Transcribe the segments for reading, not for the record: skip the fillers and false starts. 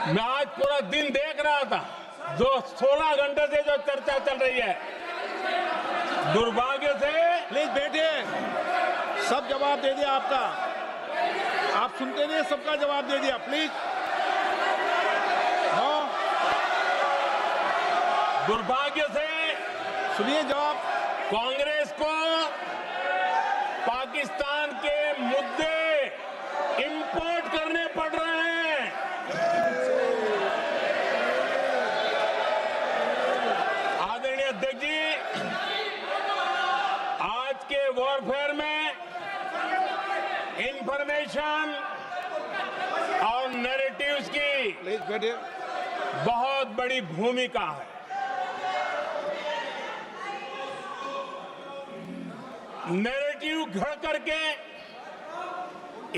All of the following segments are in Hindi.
मैं आज पूरा दिन देख रहा था, जो 16 घंटे से जो चर्चा चल रही है, दुर्भाग्य से। प्लीज बैठिए, सब जवाब दे दिया आपका, आप सुनते नहीं, सबका जवाब दे दिया, प्लीज। नो, दुर्भाग्य से सुनिए जवाब। कांग्रेस को पाकिस्तान के मुद्दे इंपोर्ट करने पड़ रहे हैं। आदरणीय अध्यक्ष जी, आज के वॉरफेयर में इंफॉर्मेशन और नैरेटिव्स की प्लीज बैठिए। बहुत बड़ी भूमिका है। नैरेटिव घड़ करके,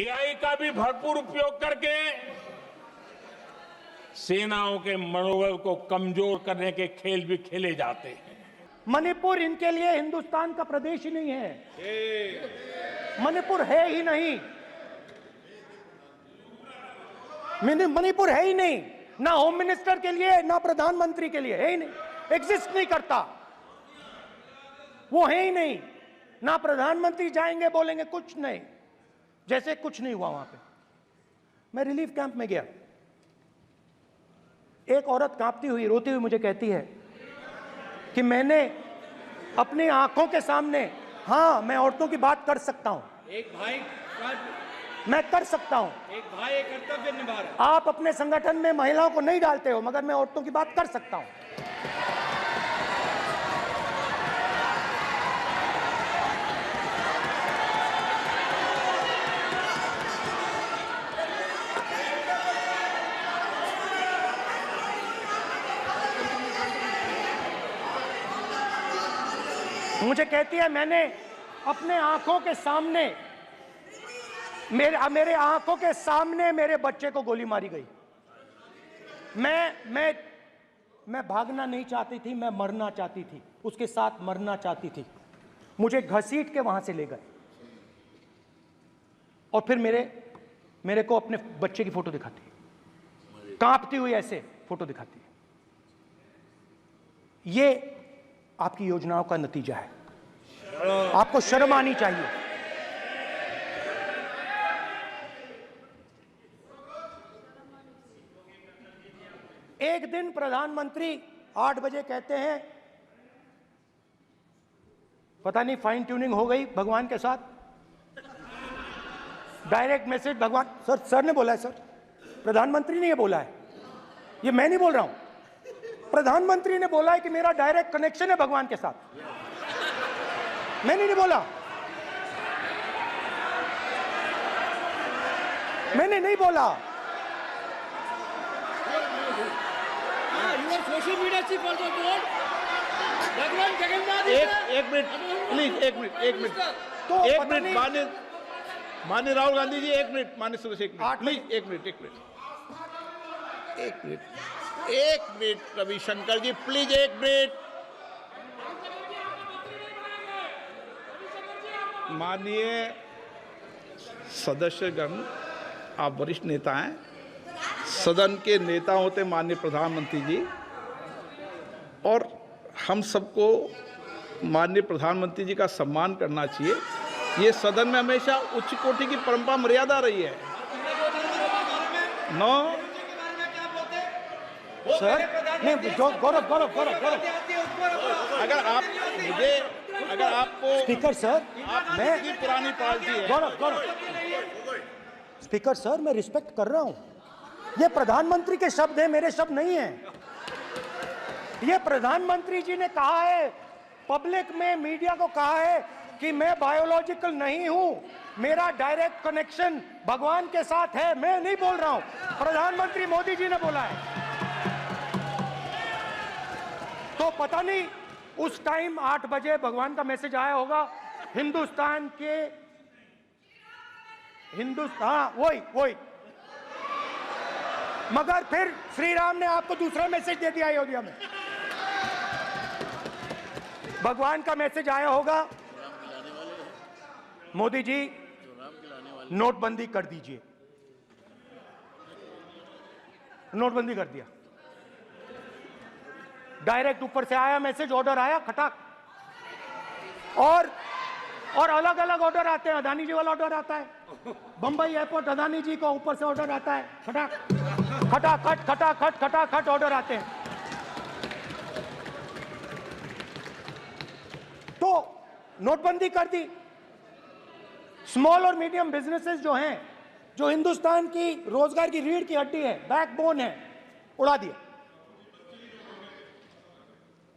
एआई का भी भरपूर उपयोग करके सेनाओं के मनोबल को कमजोर करने के खेल भी खेले जाते हैं। मणिपुर इनके लिए हिंदुस्तान का प्रदेश ही नहीं है। मणिपुर है ही नहीं, मणिपुर है ही नहीं, ना होम मिनिस्टर के लिए ना प्रधानमंत्री के लिए, है ही नहीं, एग्जिस्ट नहीं करता, वो है ही नहीं। ना प्रधानमंत्री जाएंगे बोलेंगे कुछ नहीं, जैसे कुछ नहीं हुआ वहां पे। मैं रिलीफ कैंप में गया, एक औरत कांपती हुई रोती हुई मुझे कहती है कि मैंने अपनी आंखों के सामने, हाँ मैं औरतों की बात कर सकता हूं, एक भाई, मैं कर सकता हूं, एक भाई कर्तव्य निभा रहा। आप अपने संगठन में महिलाओं को नहीं डालते हो, मगर मैं औरतों की बात कर सकता हूं। मुझे कहती है मैंने अपने आंखों के सामने, मेरे आंखों के सामने मेरे बच्चे को गोली मारी गई। मैं भागना नहीं चाहती थी, मैं मरना चाहती थी, उसके साथ मरना चाहती थी। मुझे घसीट के वहां से ले गए और फिर मेरे को अपने बच्चे की फोटो दिखाती है, कांपती हुई ऐसे फोटो दिखाती है। ये आपकी योजनाओं का नतीजा है, आपको शर्म आनी चाहिए। एक दिन प्रधानमंत्री 8 बजे कहते हैं, पता नहीं फाइन ट्यूनिंग हो गई भगवान के साथ, डायरेक्ट मैसेज भगवान, सर ने बोला है, सर प्रधानमंत्री ने ये बोला है, ये मैं नहीं बोल रहा हूं, प्रधानमंत्री ने बोला है कि मेरा डायरेक्ट कनेक्शन है भगवान के साथ, मैंने नहीं बोला, मैंने नहीं बोला। Social media chief also told भगवान जगन्नाथ। एक मिनट प्लीज, एक मिनट तो एक मिनट माननीय राहुल गांधी जी, एक मिनट, माननीय सुरेश, एक मिनट प्लीज, एक मिनट रविशंकर जी, प्लीज एक मिनट। माननीय सदस्यगण, आप वरिष्ठ नेता हैं, सदन के नेता होते माननीय प्रधानमंत्री जी, और हम सबको माननीय प्रधानमंत्री जी का सम्मान करना चाहिए। ये सदन में हमेशा उच्च कोटि की परंपरा मर्यादा रही है। नो सर नहीं, गौरव अगर आपको स्पीकर सर, मैं पुरानी पार्टी है। गौरव स्पीकर सर, मैं रिस्पेक्ट कर रहा हूं, ये प्रधानमंत्री के शब्द हैं, मेरे शब्द नहीं हैं। ये प्रधानमंत्री जी ने कहा है, पब्लिक में, मीडिया को कहा है कि मैं बायोलॉजिकल नहीं हूं, मेरा डायरेक्ट कनेक्शन भगवान के साथ है, मैं नहीं बोल रहा हूं, प्रधानमंत्री मोदी जी ने बोला है। तो पता नहीं उस टाइम 8 बजे भगवान का मैसेज आया होगा, हिंदुस्तान, वही, मगर फिर श्री राम ने आपको दूसरा मैसेज दे दिया अयोध्या में। भगवान का मैसेज आया होगा, मोदी जी नोटबंदी कर दीजिए। नोटबंदी कर दिया। डायरेक्ट ऊपर से आया मैसेज, ऑर्डर आया खटाक। और अलग अलग ऑर्डर आते हैं। अदानी जी वाला ऑर्डर आता है, बंबई एयरपोर्ट अदानी जी को ऊपर से ऑर्डर आता है, खटाक खटाखट खटाखट खटाखट ऑर्डर आते हैं। तो नोटबंदी कर दी। स्मॉल और मीडियम बिजनेसेस जो हैं, जो हिंदुस्तान की रोजगार की रीढ़ की हड्डी है, बैकबोन है, उड़ा दिया,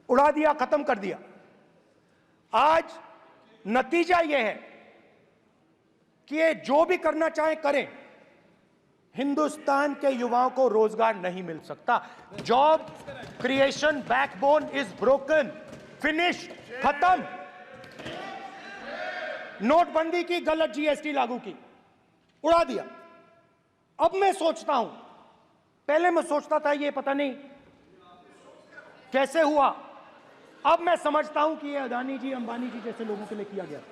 उड़ा दिया, खत्म कर दिया। आज नतीजा यह है कि ये जो भी करना चाहे करें, हिंदुस्तान के युवाओं को रोजगार नहीं मिल सकता। Job creation backbone is broken, finish, खत्म। नोटबंदी की, गलत जीएसटी लागू की, उड़ा दिया। अब मैं सोचता हूं, पहले मैं सोचता था ये पता नहीं कैसे हुआ, अब मैं समझता हूं कि ये अदानी जी, अंबानी जी जैसे लोगों के लिए किया गया था।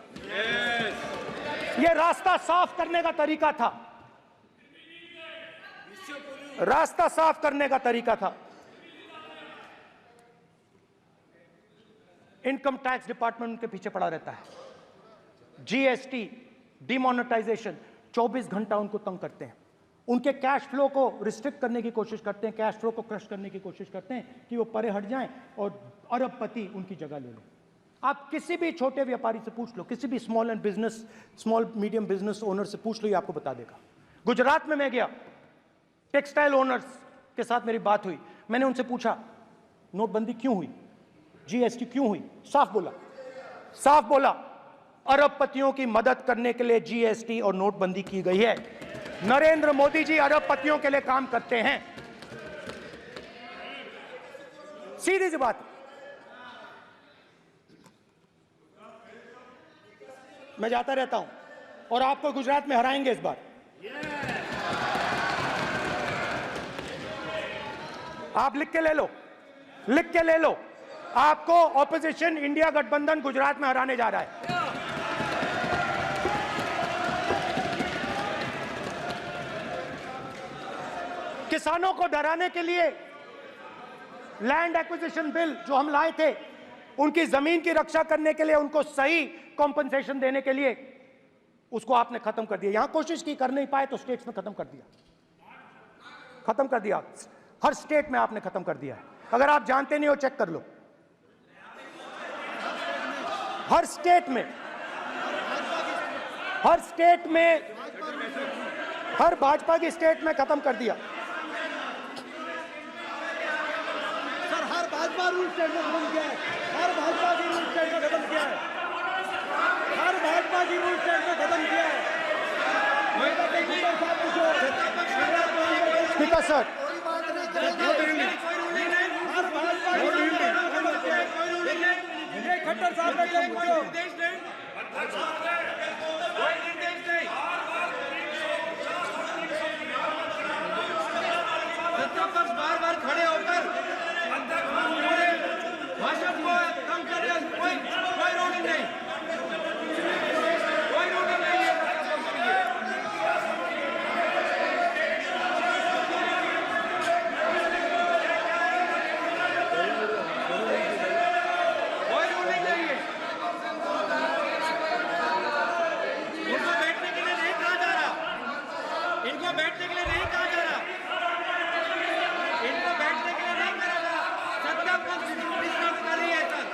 ये रास्ता साफ करने का तरीका था, रास्ता साफ करने का तरीका था। इनकम टैक्स डिपार्टमेंट उनके पीछे पड़ा रहता है। जीएसटी, डिमोनेटाइजेशन, 24 घंटा उनको तंग करते हैं। उनके कैश फ्लो को रिस्ट्रिक्ट करने की कोशिश करते हैं, कैश फ्लो को क्रश करने की कोशिश करते हैं कि वो परे हट जाएं और अरबपति उनकी जगह ले लें। आप किसी भी छोटे व्यापारी से पूछ लो, किसी भी स्मॉल मीडियम बिजनेस ओनर से पूछ लो, ये आपको बता देगा। गुजरात में मैं गया, टेक्सटाइल ओनर्स के साथ मेरी बात हुई। मैंने उनसे पूछा नोटबंदी क्यों हुई, जीएसटी क्यों हुई? साफ बोला अरबपतियों की मदद करने के लिए जीएसटी और नोटबंदी की गई है। नरेंद्र मोदी जी अरबपतियों के लिए काम करते हैं, सीधी सी बात। मैं जाता रहता हूं और आपको गुजरात में हराएंगे इस बार। आप लिख के ले लो, आपको ऑपोजिशन इंडिया गठबंधन गुजरात में हराने जा रहा है। किसानों को डराने के लिए लैंड एक्विजिशन बिल जो हम लाए थे, उनकी जमीन की रक्षा करने के लिए, उनको सही कॉम्पनसेशन देने के लिए, उसको आपने खत्म कर दिया। यहां कोशिश की, कर नहीं पाए तो स्टेट्स में खत्म कर दिया। हर स्टेट में आपने खत्म कर दिया है। अगर आप जानते नहीं हो, चेक कर लो। हर स्टेट में, हर भाजपा की स्टेट में खत्म कर दिया। भाजपा रूल स्टेट में खत्म किया है। हर भाजपा की रूल स्टेट में खत्म किया है। हर भाजपा की रूल स्टेट में खत्म किया है। स्पीकर सर, खट्टर साहब ने क्या पूछो? बार बार खड़े होकर भाषण को कम कर रहे हैं। कोई रूलिंग नहीं, कोई रूलिंग नहीं है। कोई रूलिंग नहीं है। इनको बैठने के लिए नहीं कहा जा रहा, इनको बैठने के लिए नहीं कहा जा रहा, इनको बैठने के लिए नहीं कहा जा रहा। सत्ता पक्ष डिस्टर्ब कर रही है सर।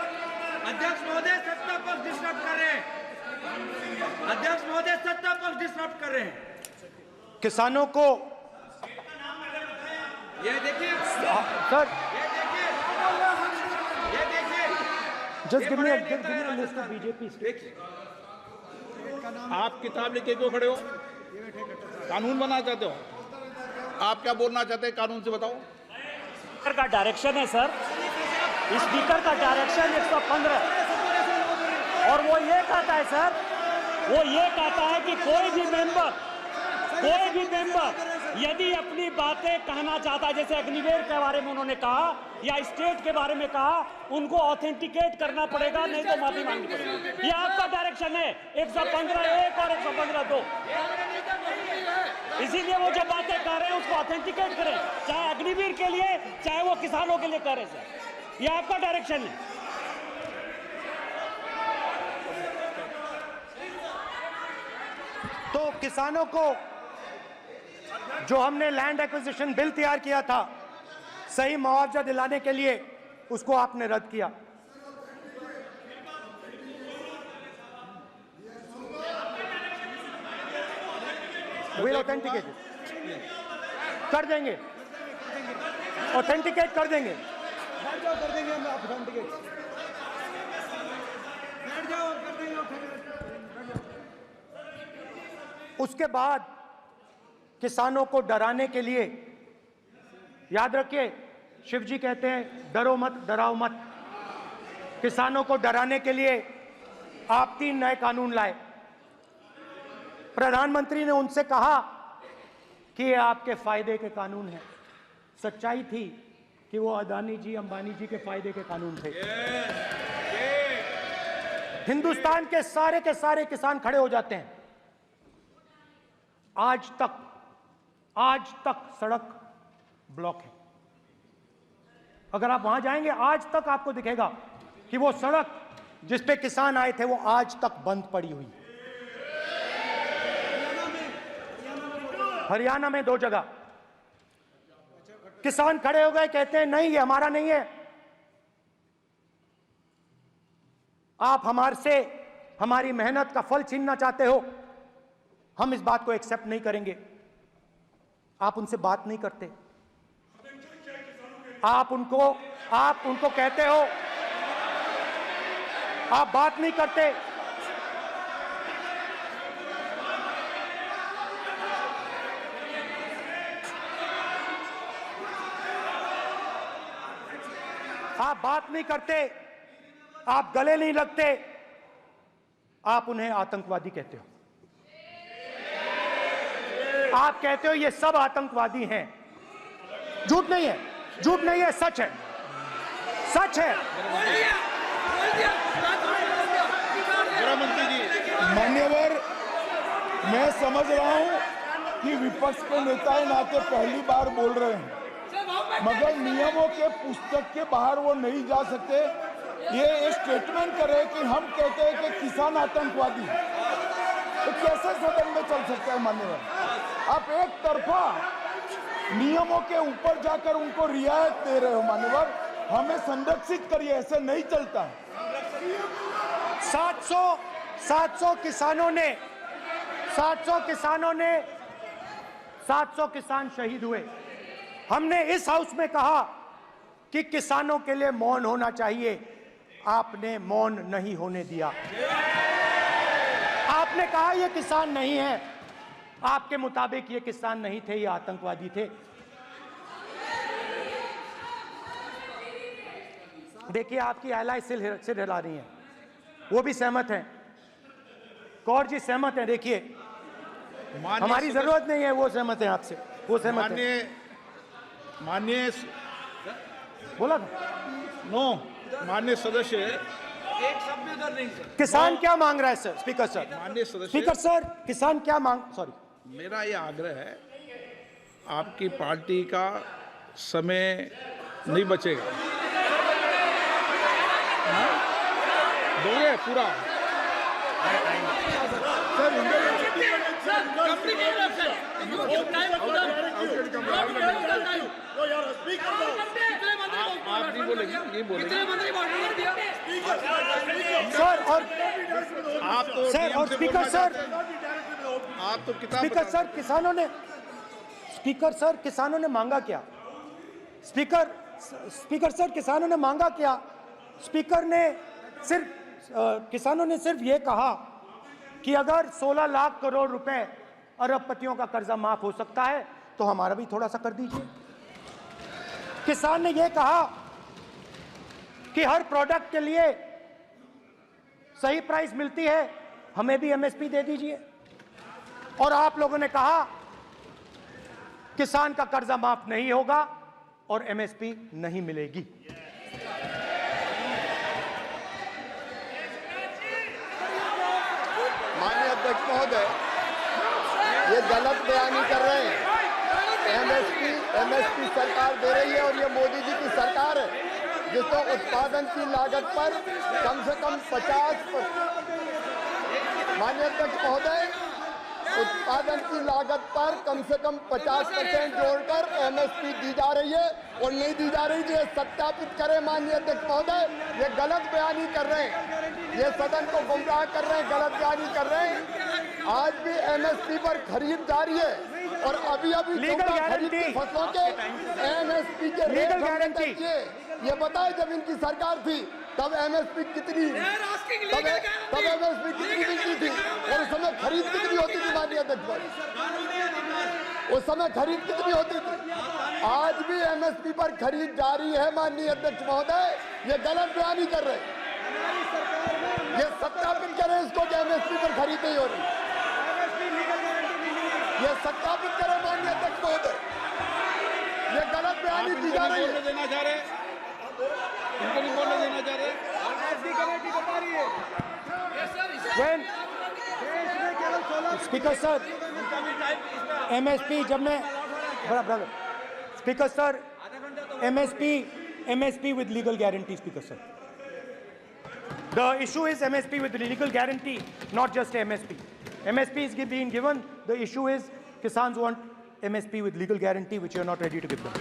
अध्यक्ष महोदय सत्ता पक्ष डिस्टर्ब कर रहे हैं। अध्यक्ष महोदय सत्ता पक्ष डिस्टर्ब कर रहे हैं। किसानों को, ये देखिए सर, ये देखिए just give me a list of BJP states. आप किताब लेके क्यों खड़े हो? कानून बनाना चाहते हो? आप क्या बोलना चाहते हैं, कानून से बताओ। स्पीकर का डायरेक्शन है सर, स्पीकर का डायरेक्शन 115, और वो ये कहता है सर, वो ये कहता है कि कोई भी मेंबर यदि अपनी बातें कहना चाहता है, जैसे अग्निवीर के बारे में उन्होंने कहा या स्टेट के बारे में कहा, उनको ऑथेंटिकेट करना पड़ेगा, नहीं तो माफी मांगनी पड़ेगी। ये आपका डायरेक्शन है 115(1) और 115(2। इसीलिए वो जो बातें कर रहे हैं उसको ऑथेंटिकेट करें, चाहे अग्निवीर के लिए चाहे वो किसानों के लिए करें। सर, ये आपका डायरेक्शन है। तो किसानों को जो हमने लैंड एक्विजिशन बिल तैयार किया था सही मुआवजा दिलाने के लिए, उसको आपने रद्द किया। विल ऑथेंटिकेट कर देंगे, ऑथेंटिकेट कर देंगे। बैठ जाओ, कर देंगे हम ऑथेंटिकेट। बैठ जाओ, कर देंगे ऑथेंटिकेट। उसके बाद किसानों को डराने के लिए, याद रखिए शिव जी कहते हैं डरो मत डराओ मत, किसानों को डराने के लिए आप 3 नए कानून लाए। प्रधानमंत्री ने उनसे कहा कि ये आपके फायदे के कानून हैं। सच्चाई थी कि वो अदानी जी अंबानी जी के फायदे के कानून थे। हिंदुस्तान के सारे किसान खड़े हो जाते हैं। आज तक सड़क ब्लॉक है। अगर आप वहां जाएंगे आज तक आपको दिखेगा कि वो सड़क जिस पे किसान आए थे वो आज तक बंद पड़ी हुई है। हरियाणा में 2 जगह किसान खड़े हो गए, कहते हैं नहीं ये हमारा नहीं है, आप हमारे से हमारी मेहनत का फल छीनना चाहते हो, हम इस बात को एक्सेप्ट नहीं करेंगे। आप उनसे बात नहीं करते, आप उनको कहते हो, आप बात नहीं करते। आप बात नहीं करते, आप गले नहीं लगते, आप उन्हें आतंकवादी कहते हो। आप कहते हो ये सब आतंकवादी हैं। झूठ नहीं है, झूठ नहीं है, सच है, सच है। गृहमंत्री जी, मान्यवर, मैं समझ रहा हूं कि विपक्ष के नेता नाते पहली बार बोल रहे हैं, मगर नियमों के पुस्तक के बाहर वो नहीं जा सकते। ये स्टेटमेंट करे कि हम कहते हैं कि किसान आतंकवादी, तो कैसे सदन में चल सकता है मान्यवर? आप एक तरफा नियमों के ऊपर जाकर उनको रियायत दे रहे हो मान्यवर, हमें संरक्षित करिए, ऐसे नहीं चलता। 700 किसान शहीद हुए। हमने इस हाउस में कहा कि किसानों के लिए मौन होना चाहिए, आपने मौन नहीं होने दिया। आपने कहा ये किसान नहीं है, आपके मुताबिक ये किसान नहीं थे, ये आतंकवादी थे। देखिए आपकी एलाय सिर हिला रही हैं, वो भी सहमत हैं, कौर जी सहमत हैं। देखिए हमारी जरूरत नहीं है, वो सहमत हैं आपसे, वो सहमत हैं। माननीय बोला था नो, माननीय सदस्य, एक शब्द भी उधर नहीं सर। किसान क्या मांग रहा है सर? स्पीकर सर, माननीय सदस्य, स्पीकर सर, किसान क्या मांग, सॉरी, मेरा ये आग्रह है, आपकी पार्टी का समय नहीं बचेगा। दोगे पूरा? आप नहीं बोलेंगे, ये बोलेंगे सर। और आप तो सर और स्पीकर सर, आप तो किताब स्पीकर सर, किसानों ने, स्पीकर सर किसानों ने मांगा क्या? स्पीकर सर किसानों ने मांगा क्या? स्पीकर ने सिर्फ किसानों ने सिर्फ ये कहा कि अगर 16 लाख करोड़ रुपए अरबपतियों का कर्जा माफ हो सकता है तो हमारा भी थोड़ा सा कर दीजिए। किसान ने यह कहा कि हर प्रोडक्ट के लिए सही प्राइस मिलती है, हमें भी एमएसपी दे दीजिए। और आप लोगों ने कहा किसान का कर्जा माफ नहीं होगा और एमएसपी नहीं मिलेगी। माननीय अध्यक्ष महोदय, ये ये गलत बयानी कर रहे हैं। एमएसपी सरकार दे रही है और ये मोदी जी की सरकार है जिसको उत्पादन की लागत पर कम से कम 50, माननीय अध्यक्ष महोदय, उत्पादन की लागत पर कम से कम 50% जोड़कर एमएसपी दी जा रही है और नहीं दी जा रही। ये सत्यापित करें माननीय अध्यक्ष महोदय, ये गलत बयानी कर रहे हैं, ये सदन को गुमराह कर रहे हैं, गलत बयानी कर रहे हैं। आज भी एमएसपी पर खरीद जारी है और अभी खरीद की फसलों के एमएसपी के रेट गारंटी ये बताए जब इनकी सरकार थी तब एमएसपी कितनी मिलती थी और उस समय खरीद कितनी होती थी माननीय अध्यक्ष, उस समय खरीद कितनी होती थी। आज भी एमएसपी पर खरीद जारी है माननीय अध्यक्ष महोदय, ये गलत बयानी कर रहे हैं। ये सत्यापित करें इसको कि एमएसपी पर खरीद नहीं हो रही, ये सत्यापित करें माननीय अध्यक्ष महोदय, ये गलत बयानी की जा रही है। देना चाह रहे इनको नहीं बोलने देना चाह रहे। स्पीकर सर, एमएसपी जब मैं brother speaker sir, MSP with legal guarantee, Speaker sir. The issue is MSP with legal guarantee, not just MSP. MSP is being given. The issue is Kisans want MSP with legal guarantee, which you are not ready to give them.